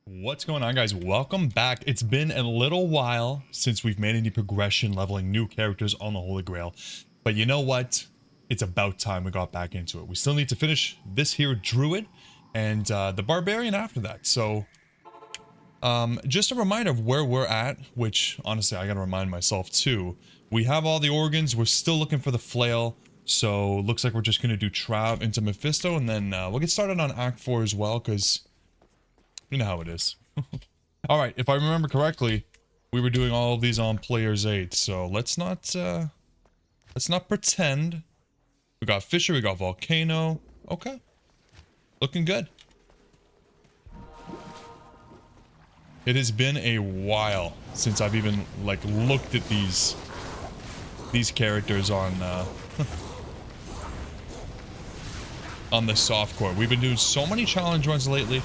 What's going on, guys? Welcome back. It's been a little while since we've made any progression leveling new characters on the Holy Grail, but you know what? It's about time we got back into it. We still need to finish this here Druid and the Barbarian after that. So just a reminder of where we're at, which honestly I gotta remind myself too. We have all the organs. We're still looking for the flail. So looks like we're just gonna do Trav into Mephisto, and then we'll get started on Act 4 as well, because you know how it is. All right, if I remember correctly, we were doing all of these on players 8, so let's not pretend. We got Fisher, we got Volcano. Okay, looking good. It has been a while since I've even like looked at these characters on on the softcore. We've been doing so many challenge runs lately.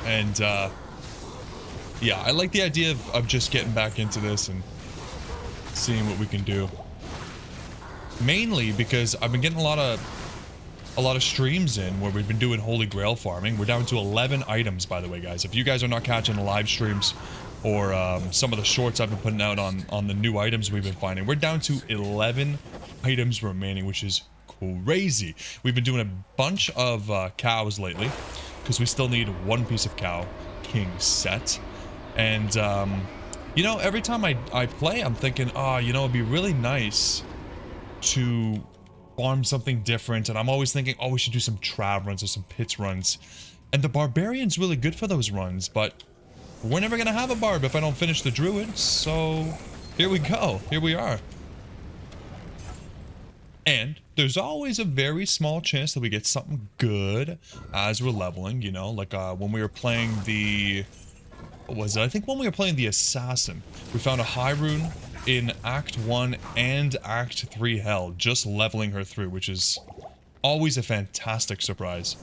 And, yeah, I like the idea of just getting back into this and seeing what we can do. Mainly because I've been getting a lot of streams in where we've been doing Holy Grail farming. We're down to 11 items, by the way, guys. If you guys are not catching the live streams or some of the shorts I've been putting out on the new items we've been finding, we're down to 11 items remaining, which is crazy. We've been doing a bunch of cows lately, because we still need one piece of cow king set. And you know, every time I play, I'm thinking, oh, you know, it'd be really nice to farm something different. And I'm always thinking, oh, we should do some Trav runs or some pits runs. And the Barbarian's really good for those runs, but we're never gonna have a Barb if I don't finish the Druid. So here we go, here we are. And there's always a very small chance that we get something good as we're leveling, you know, like when we were playing the, what was it? I think when we were playing the Assassin, we found a high rune in Act 1 and Act 3 Hell, just leveling her through, which is always a fantastic surprise.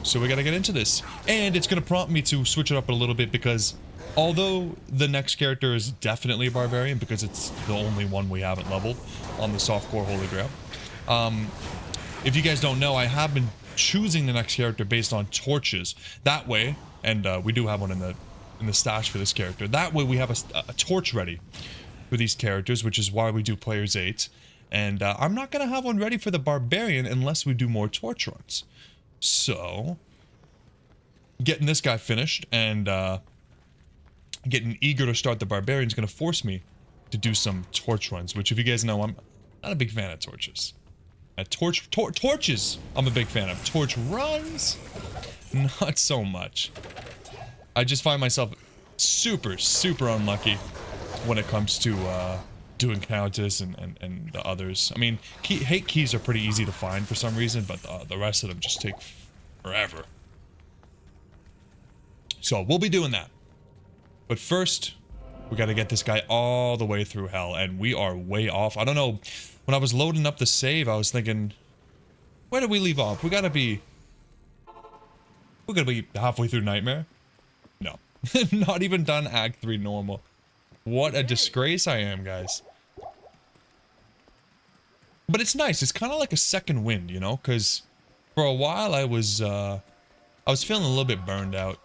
So we gotta get into this. And it's gonna prompt me to switch it up a little bit, because although the next character is definitely a Barbarian, because it's the only one we haven't leveled on the softcore Holy Grail. If you guys don't know, I have been choosing the next character based on torches. That way, and we do have one in the stash for this character. That way we have a torch ready for these characters, which is why we do players 8. And I'm not going to have one ready for the Barbarian unless we do more torch runs. So, getting this guy finished and getting eager to start the Barbarian is going to force me to do some torch runs, which if you guys know, I'm not a big fan of torches. Torches, I'm a big fan of. Torch runs, not so much. I just find myself super unlucky when it comes to doing Countess and the others. I mean, hate keys are pretty easy to find for some reason, but the rest of them just take forever. So we'll be doing that. But first, we got to get this guy all the way through hell, and we are way off. I don't know, when I was loading up the save, I was thinking, where did we leave off? We're gonna be halfway through Nightmare? No. Not even done Act 3 normal. What a disgrace I am, guys. But it's nice. It's kind of like a second wind, you know? Because for a while I was feeling a little bit burned out.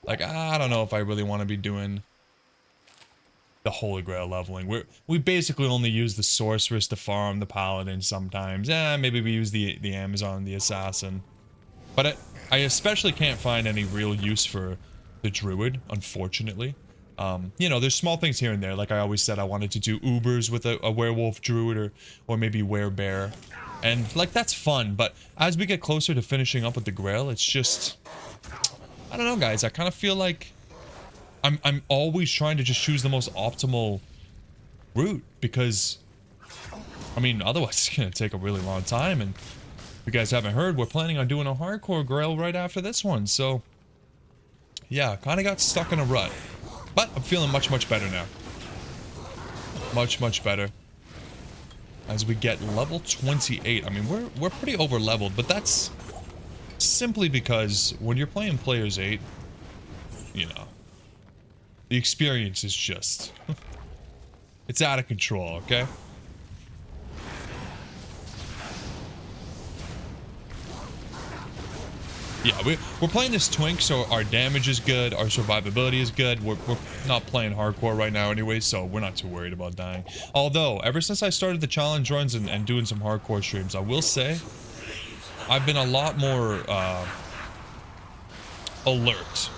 Like, I don't know if I really want to be doing the Holy Grail leveling. We basically only use the Sorceress to farm the Paladin sometimes. Maybe we use the Amazon, the Assassin. But I especially can't find any real use for the Druid, unfortunately. You know, there's small things here and there. Like I always said, I wanted to do Ubers with a Werewolf Druid or maybe Werebear. And, like, that's fun. But as we get closer to finishing up with the Grail, it's just, I don't know, guys. I kind of feel like I'm always trying to just choose the most optimal route, because, I mean, otherwise it's going to take a really long time. And if you guys haven't heard, we're planning on doing a hardcore Grail right after this one. So, yeah, kind of got stuck in a rut. But I'm feeling much better now. Much better. As we get level 28. I mean, we're pretty over leveled, but that's simply because when you're playing players 8, you know, the experience is just it's out of control, okay? Yeah, we're playing this twink, so our damage is good, our survivability is good. We're not playing hardcore right now anyway, so we're not too worried about dying. Although, ever since I started the challenge runs and doing some hardcore streams, I will say, I've been a lot more alert.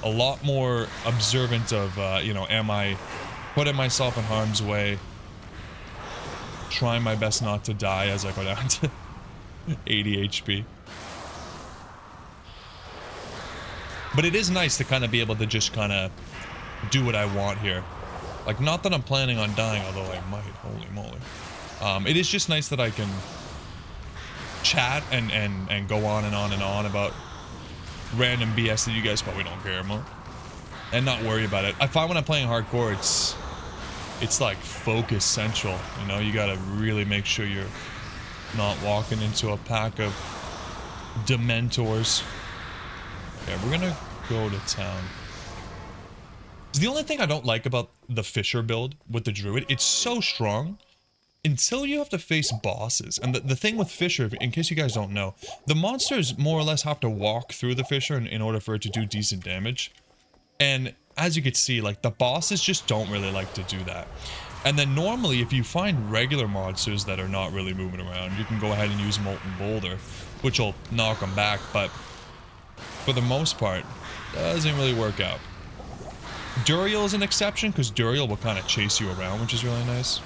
A lot more observant of, you know, am I putting myself in harm's way? Trying my best not to die as I go down to 80 HP. But it is nice to kind of be able to just kind of do what I want here. Like, not that I'm planning on dying, although I might. Holy moly. It is just nice that I can chat and go on and on and on about random BS that you guys probably don't care about. And not worry about it. I find when I'm playing hardcore, it's like focus central. You know, you gotta really make sure you're not walking into a pack of dementors. Yeah, we're gonna go to town. The only thing I don't like about the Fisher build with the Druid, it's so strong until you have to face bosses. And the thing with Fisher, in case you guys don't know, the monsters more or less have to walk through the Fisher in order for it to do decent damage. And as you can see, like, the bosses just don't really like to do that. And then normally, if you find regular monsters that are not really moving around, you can go ahead and use Molten Boulder, which will knock them back, but for the most part, doesn't really work out. Duriel is an exception, because Duriel will kind of chase you around, which is really nice.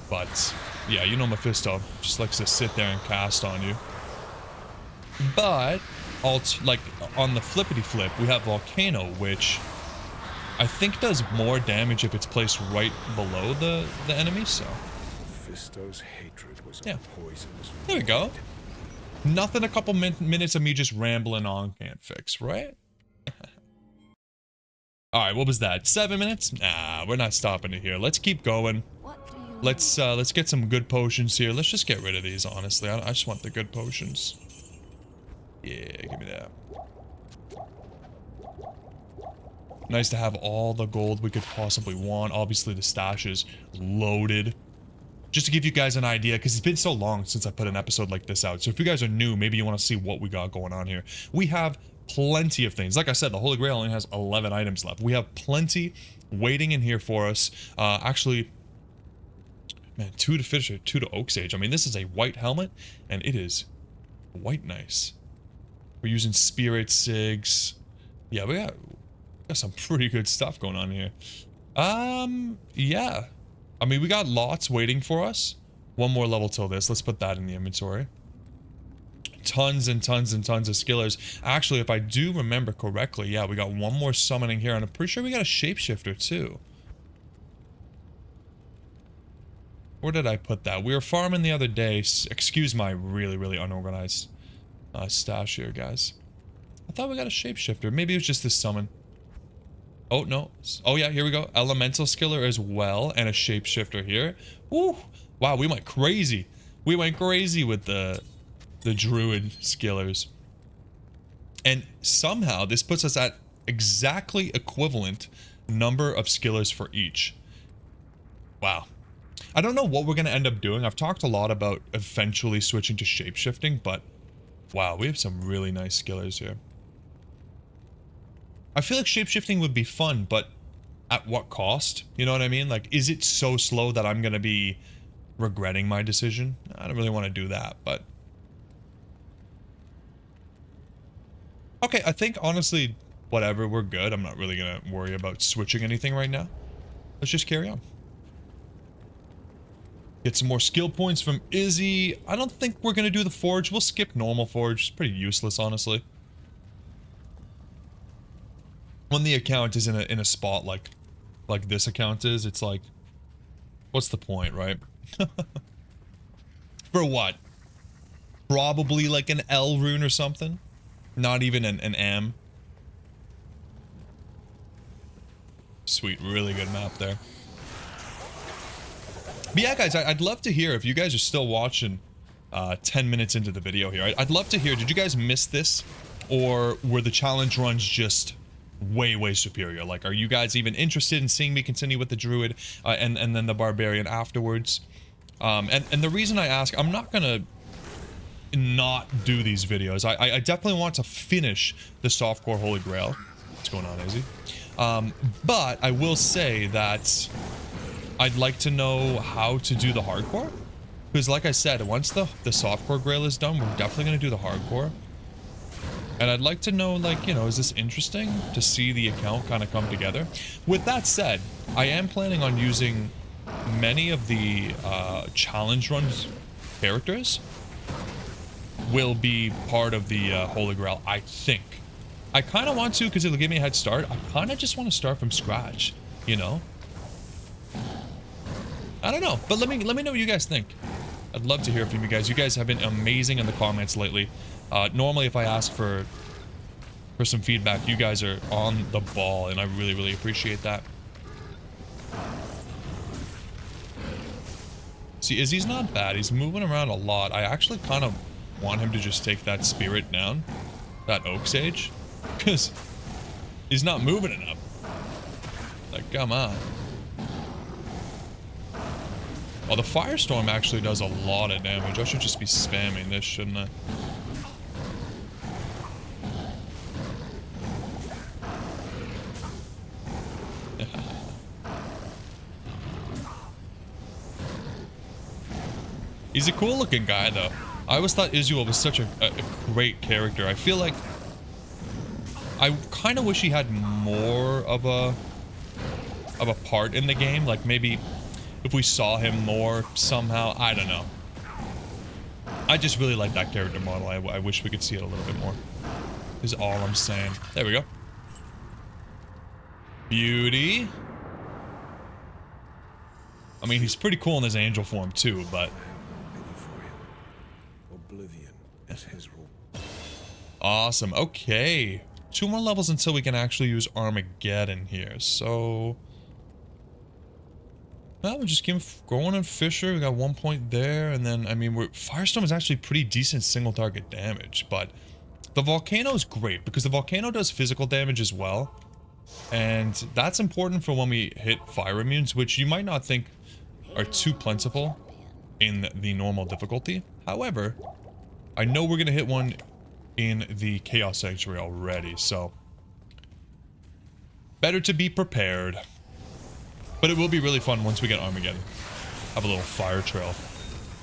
But, yeah, you know Mephisto just likes to sit there and cast on you. But, like, on the flippity flip, we have Volcano, which I think does more damage if it's placed right below the enemy, so. Mephisto's hatred was yeah. poisonous. There we go. Nothing a couple minutes of me just rambling on can't fix, right? Alright, what was that? 7 minutes? Nah, we're not stopping it here. Let's keep going. Let's get some good potions here. Let's just get rid of these, honestly. I just want the good potions. Yeah, give me that. Nice to have all the gold we could possibly want. Obviously, the stash is loaded. Just to give you guys an idea, because it's been so long since I put an episode like this out. So if you guys are new, maybe you want to see what we got going on here. We have plenty of things. Like I said, the Holy Grail only has 11 items left. We have plenty waiting in here for us. Actually, man, 2 to Fisher, 2 to Oak Sage. I mean, this is a white helmet, and it is white nice. We're using Spirit Sigs. Yeah, we got some pretty good stuff going on here. Yeah. I mean, we got lots waiting for us. One more level till this. Let's put that in the inventory. Tons and tons and tons of skillers. Actually, if I do remember correctly, yeah, we got one more summoning here, and I'm pretty sure we got a shapeshifter too. Where did I put that? We were farming the other day. Excuse my really, really unorganized stash here, guys. I thought we got a shapeshifter. Maybe it was just this summon. Oh, no. Oh, yeah, here we go. Elemental skiller as well, and a shapeshifter here. Woo! Wow, we went crazy. We went crazy with the Druid skillers. And somehow, this puts us at exactly equivalent number of skillers for each. Wow. I don't know what we're going to end up doing. I've talked a lot about eventually switching to shapeshifting, but wow, we have some really nice skillers here. I feel like shapeshifting would be fun, but at what cost? You know what I mean? Like, is it so slow that I'm going to be regretting my decision? I don't really want to do that, but... Okay, I think, honestly, whatever, we're good. I'm not really going to worry about switching anything right now. Let's just carry on. Get some more skill points from Izzy. I don't think we're going to do the Forge. We'll skip normal Forge. It's pretty useless, honestly. When the account is in a spot like this account is, it's like, what's the point, right? For what? Probably like an L rune or something. Not even an M. Sweet, really good map there. But yeah, guys, I'd love to hear if you guys are still watching 10 minutes into the video here. I'd love to hear, did you guys miss this? Or were the challenge runs just way, way superior? Like, are you guys even interested in seeing me continue with the Druid and then the Barbarian afterwards? And the reason I ask, I'm not gonna not do these videos. I definitely want to finish the softcore Holy Grail. What's going on, Izzy? But I will say that I'd like to know how to do the hardcore. Because like I said, once the softcore Grail is done, we're definitely going to do the hardcore. And I'd like to know, like, you know, is this interesting to see the account kind of come together? With that said, I am planning on using many of the challenge runs characters will be part of the Holy Grail, I think. I kind of want to because it'll give me a head start. I kind of just want to start from scratch, you know? I don't know, but let me know what you guys think. I'd love to hear from you guys. You guys have been amazing in the comments lately. Normally, if I ask for some feedback, you guys are on the ball, and I really, really appreciate that. See, Izzy's not bad. He's moving around a lot. I actually kind of want him to just take that spirit down, that oak sage, because he's not moving enough. Like, come on. Well, the firestorm actually does a lot of damage. I should just be spamming this, shouldn't I? He's a cool looking guy though. I always thought Izuel was such a great character. I feel like I kind of wish he had more of a part in the game. Like maybe if we saw him more somehow. I don't know. I just really like that character model. I wish we could see it a little bit more. Is all I'm saying. There we go. Beauty. I mean, he's pretty cool in his angel form too, but Oblivion is his rule. awesome. Okay. 2 more levels until we can actually use Armageddon here. So, well, we'll just keep going on Fisher. We got 1 point there, and then I mean, Firestorm is actually pretty decent single target damage, but the Volcano is great because the Volcano does physical damage as well, and that's important for when we hit fire immunes, which you might not think are too plentiful in the normal difficulty. However, I know we're gonna hit one in the Chaos Sanctuary already, so better to be prepared. But it will be really fun once we get Armageddon. Have a little fire trail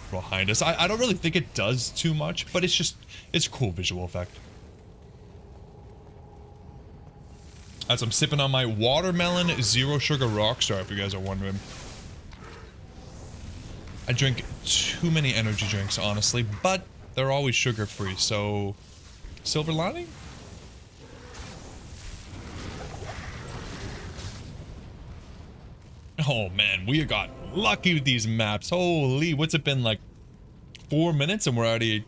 behind us. I don't really think it does too much, but it's a cool visual effect. As I'm sipping on my watermelon zero sugar Rockstar, if you guys are wondering. I drink too many energy drinks, honestly, but they're always sugar-free, so silver lining? Oh man, we got lucky with these maps. Holy, what's it been, like 4 minutes and we're already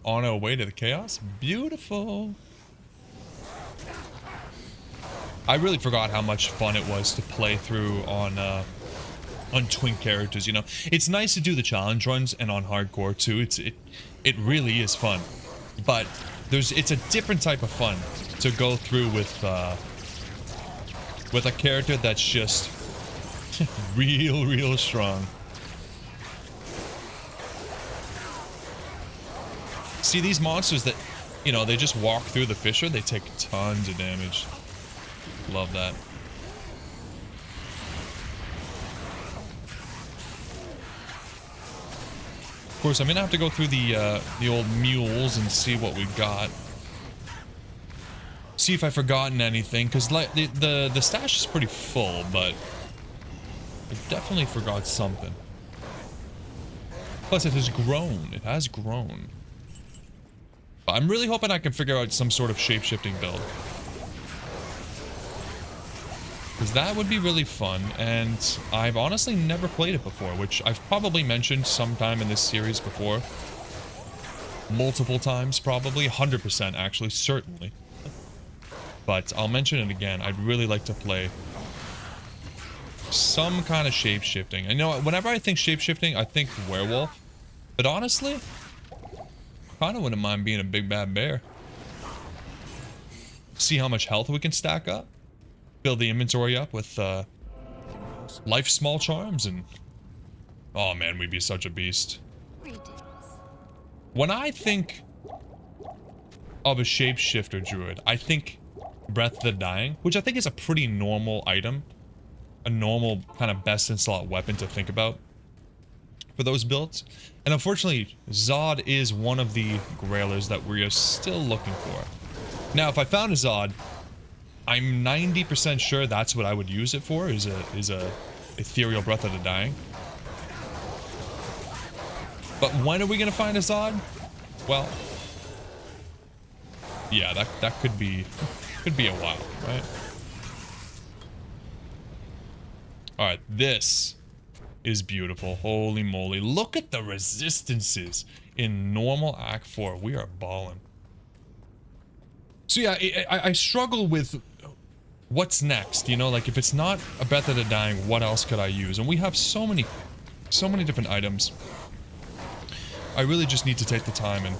on our way to the chaos? Beautiful. I really forgot how much fun it was to play through on twin characters, you know. It's nice to do the challenge runs and on hardcore too. It really is fun. But it's a different type of fun to go through with a character that's just real strong. See, these monsters that, you know, they just walk through the fissure, they take tons of damage. Love that. Of course, I'm gonna have to go through the old mules and see what we got. See if I've forgotten anything, because like the stash is pretty full, but I definitely forgot something. Plus, it has grown. It has grown. But I'm really hoping I can figure out some sort of shape-shifting build. Because that would be really fun, and I've honestly never played it before, which I've probably mentioned sometime in this series before. Multiple times, probably. 100% actually, certainly. But I'll mention it again. I'd really like to play some kind of shape-shifting. I know whenever I think shape-shifting, I think werewolf. But honestly, I kind of wouldn't mind being a big bad bear. See how much health we can stack up. Build the inventory up with life small charms, and oh man, we'd be such a beast. When I think of a shapeshifter druid, I think Breath of the Dying, which I think is a pretty normal item. A normal kind of best in slot weapon to think about for those builds. And unfortunately, Zod is one of the Grailers that we are still looking for. Now, if I found a Zod, I'm 90% sure that's what I would use it for, is a ethereal Breath of the Dying. But when are we gonna find a Zod? Well, yeah, that could be a while, right? Alright, this is beautiful. Holy moly. Look at the resistances in normal Act 4. We are balling. So yeah, I struggle with what's next, you know? Like, if it's not a Breath of the Dying, what else could I use? And we have so many different items. I really just need to take the time and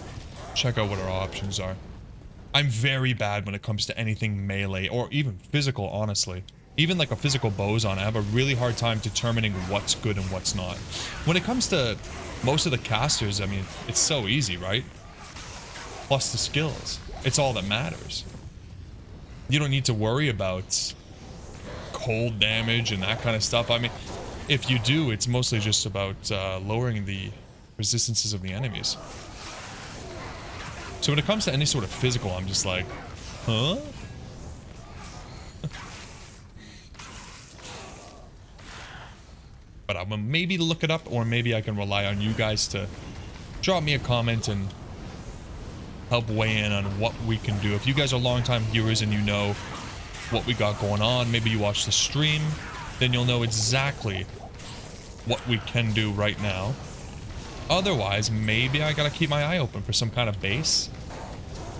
check out what our options are. I'm very bad when it comes to anything melee or even physical, honestly. Even like a physical boson, I have a really hard time determining what's good and what's not. When it comes to most of the casters, I mean, it's so easy, right? Plus the skills. It's all that matters. You don't need to worry about cold damage and that kind of stuff. I mean, if you do, it's mostly just about lowering the resistances of the enemies. So when it comes to any sort of physical, I'm just like, huh? But I'm gonna maybe look it up, or maybe I can rely on you guys to drop me a comment and help weigh in on what we can do. If you guys are longtime viewers and you know what we got going on, maybe you watch the stream, then you'll know exactly what we can do right now. Otherwise, maybe I gotta keep my eye open for some kind of base.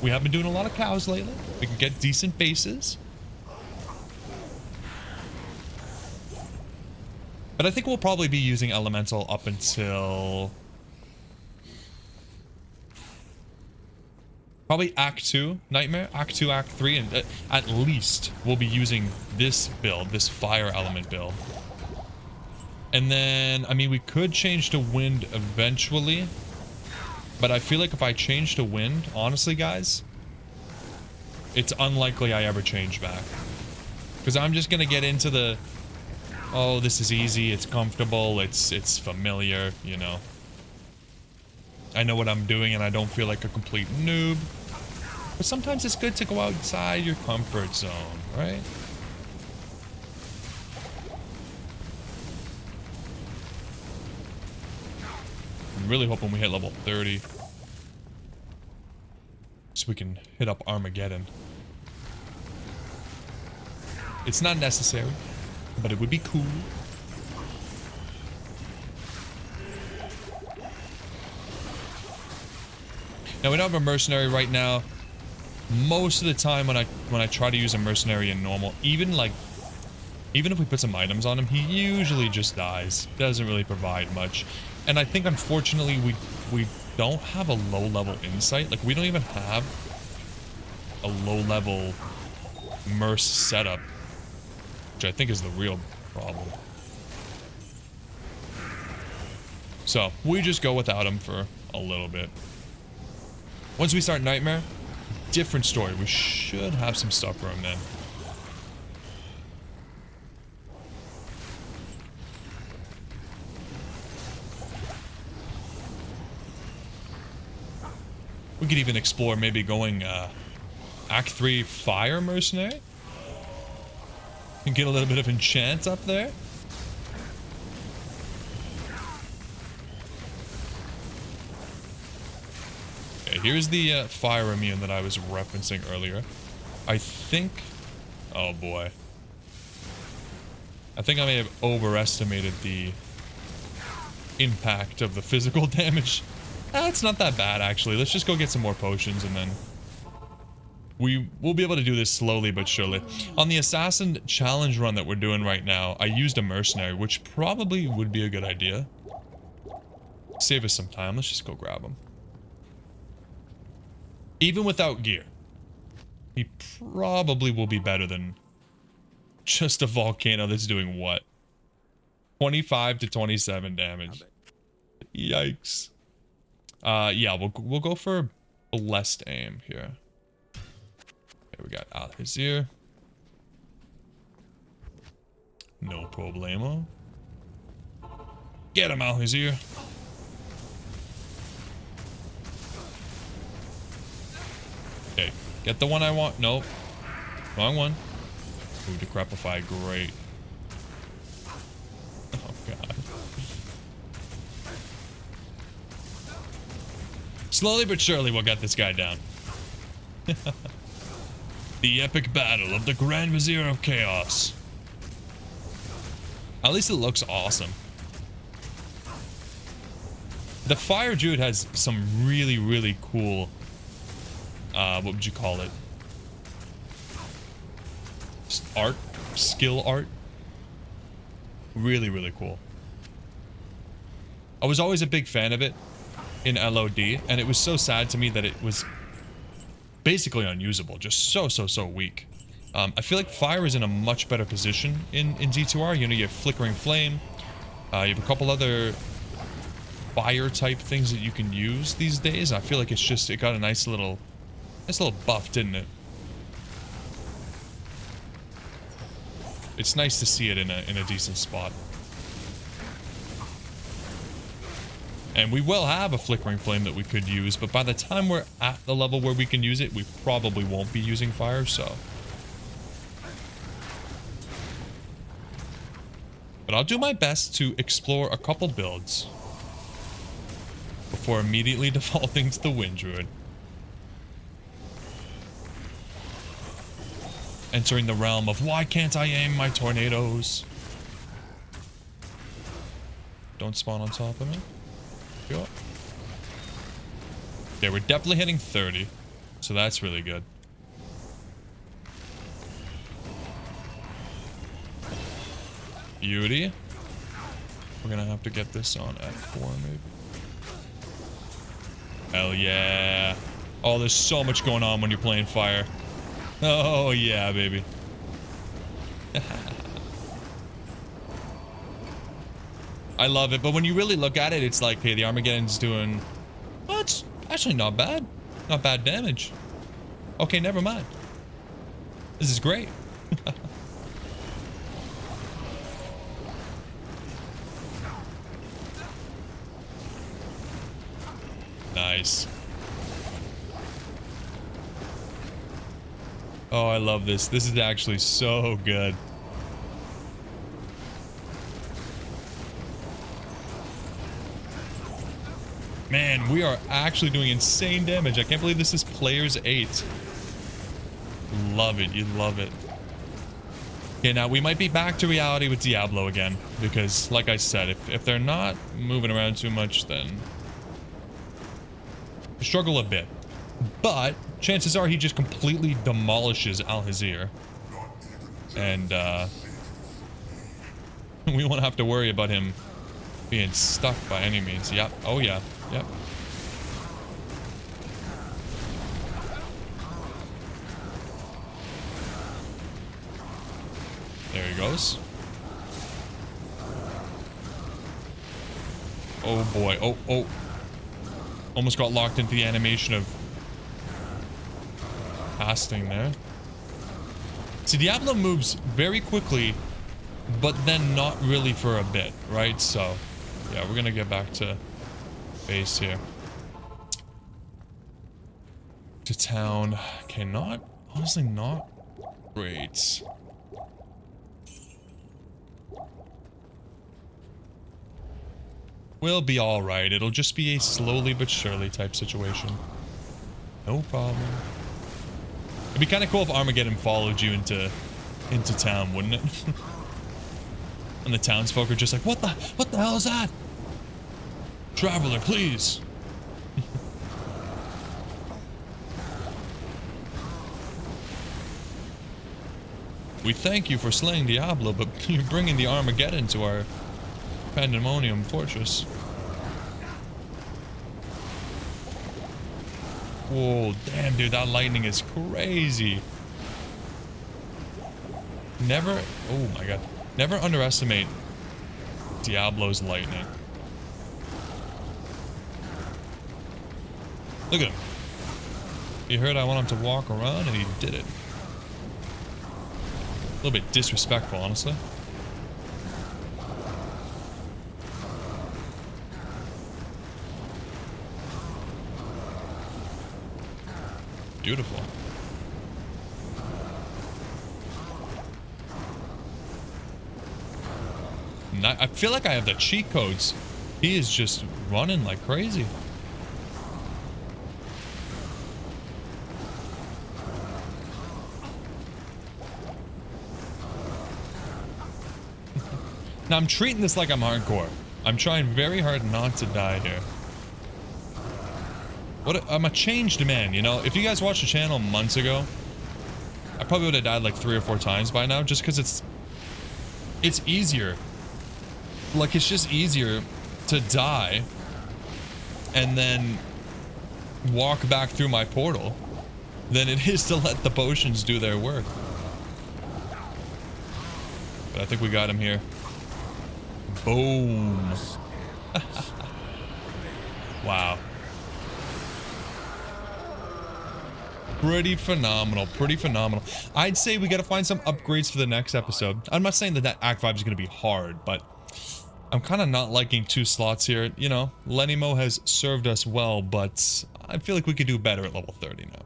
We have been doing a lot of cows lately. We can get decent bases. But I think we'll probably be using Elemental up until probably Act 2, Nightmare, Act 2, Act 3, and at least we'll be using this build, this fire element build. And then, I mean, we could change to wind eventually, but I feel like if I change to wind, honestly, guys, it's unlikely I ever change back. Because I'm just going to get into the, oh, this is easy, it's comfortable, it's familiar, you know. I know what I'm doing and I don't feel like a complete noob. But sometimes it's good to go outside your comfort zone, right? I'm really hoping we hit level 30. So we can hit up Armageddon. It's not necessary, but it would be cool. Now we don't have a mercenary right now. Most of the time when I try to use a mercenary in normal, even if we put some items on him, he usually just dies. Doesn't really provide much. And I think unfortunately we don't have a low level insight. Like, we don't even have a low level merc setup, which I think is the real problem. So we just go without him for a little bit. Once we start Nightmare, different story. We should have some stuff for him then. We could even explore maybe going Act 3 Fire Mercenary. And get a little bit of enchant up there. Okay, here's the fire immune that I was referencing earlier. I think... oh boy. I think I may have overestimated the impact of the physical damage. It's not that bad, actually. Let's just go get some more potions, and then we'll be able to do this slowly but surely. On the Assassin challenge run that we're doing right now, I used a mercenary, which probably would be a good idea. Save us some time. Let's just go grab him. Even without gear, he probably will be better than just a volcano that's doing what? 25 to 27 damage. Yikes. Yeah, we'll go for blessed aim here. Okay, we got Al-Hazir. No problemo. Get him, Al-Hazir. Okay, get the one I want. Nope. Wrong one. Ooh, Decrepify, great. Oh, God. Slowly but surely we'll get this guy down. The epic battle of the Grand Vizier of Chaos. At least it looks awesome. The Fire Druid has some really, really cool, what would you call it? Art? Skill art? Really, really cool. I was always a big fan of it in LOD, and it was so sad to me that it was basically unusable. Just so weak. I feel like Fire is in a much better position in D2R. You know, you have Flickering Flame. You have a couple other fire type things that you can use these days. I feel like it got a nice little buff, didn't it? It's nice to see it in a decent spot. And we will have a Flickering Flame that we could use, but by the time we're at the level where we can use it, we probably won't be using fire, so. But I'll do my best to explore a couple builds before immediately defaulting to the Wind Druid. Entering the realm of why can't I aim my tornadoes? Don't spawn on top of me. Go. Okay, we're definitely hitting 30, so that's really good. Beauty. We're gonna have to get this on F4 maybe. Hell yeah. Oh, there's so much going on when you're playing fire. Oh yeah, baby. I love it, but when you really look at it, it's like, hey, the Armageddon's doing... Well, it's actually not bad. Not bad damage. Okay, never mind. This is great. Nice. Oh, I love this. This is actually so good. Man, we are actually doing insane damage. I can't believe this is players 8. Love it. You love it. Okay, now we might be back to reality with Diablo again. Because, like I said, if they're not moving around too much, then... we struggle a bit. But, chances are he just completely demolishes Al-Hazir. And, we won't have to worry about him being stuck by any means. Yep. Oh, yeah. Yep. There he goes. Oh boy. Oh. Almost got locked into the animation of casting there. See, Diablo moves very quickly, but then not really for a bit, right? So, yeah, we're gonna get back to base here. To town. Okay, honestly not great. We'll be alright. It'll just be a slowly but surely type situation. No problem. It'd be kind of cool if Armageddon followed you into town, wouldn't it? And the townsfolk are just like, what the hell is that? Traveler, please. We thank you for slaying Diablo, but you're bringing the Armageddon to our Pandemonium Fortress. Whoa, damn, dude, that lightning is crazy. Oh my god. Never underestimate Diablo's lightning. Look at him. He heard I want him to walk around, and he did it. A little bit disrespectful, honestly. Beautiful. I feel like I have the cheat codes. He is just running like crazy. Now I'm treating this like I'm hardcore. I'm trying very hard not to die here. I'm a changed man, you know? If you guys watched the channel months ago, I probably would have died like 3 or 4 times by now, just because it's easier. Like, it's just easier to die and then walk back through my portal than it is to let the potions do their work. But I think we got him here. Boom. Wow. Pretty phenomenal. Pretty phenomenal. I'd say we gotta find some upgrades for the next episode. I'm not saying that Act 5 is gonna be hard, but I'm kind of not liking 2 slots here. You know, Lenimo has served us well, but I feel like we could do better at level 30 now.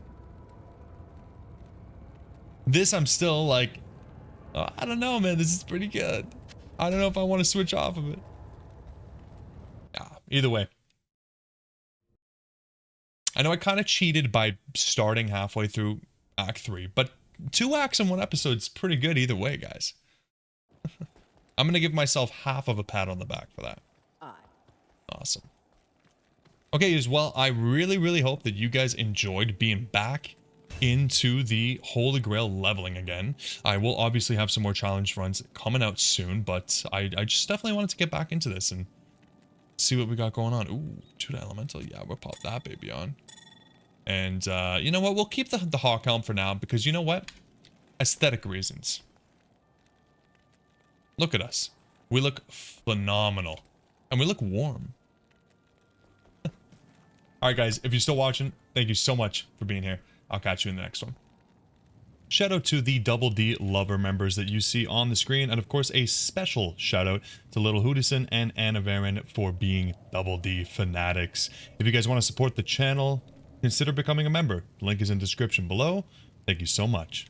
This, I'm still like, I don't know, man. This is pretty good. I don't know if I want to switch off of it. Yeah, either way. I know I kind of cheated by starting halfway through Act 3, but 2 acts in 1 episode is pretty good either way, guys. I'm going to give myself half of a pat on the back for that. Awesome. Okay, as well, I really, really hope that you guys enjoyed being back into the Holy Grail leveling again. I will obviously have some more challenge runs coming out soon, but I just definitely wanted to get back into this and see what we got going on. Ooh, Toon Elemental. Yeah, we'll pop that baby on. And, you know what? We'll keep the Hawk Helm for now because, you know what? Aesthetic reasons. Look at us. We look phenomenal. And we look warm. Alright guys, if you're still watching, thank you so much for being here. I'll catch you in the next one. Shout out to the Double D lover members that you see on the screen. And of course, a special shout out to Little Hootison and Anna Varen for being Double D fanatics. If you guys want to support the channel, consider becoming a member. The link is in the description below. Thank you so much.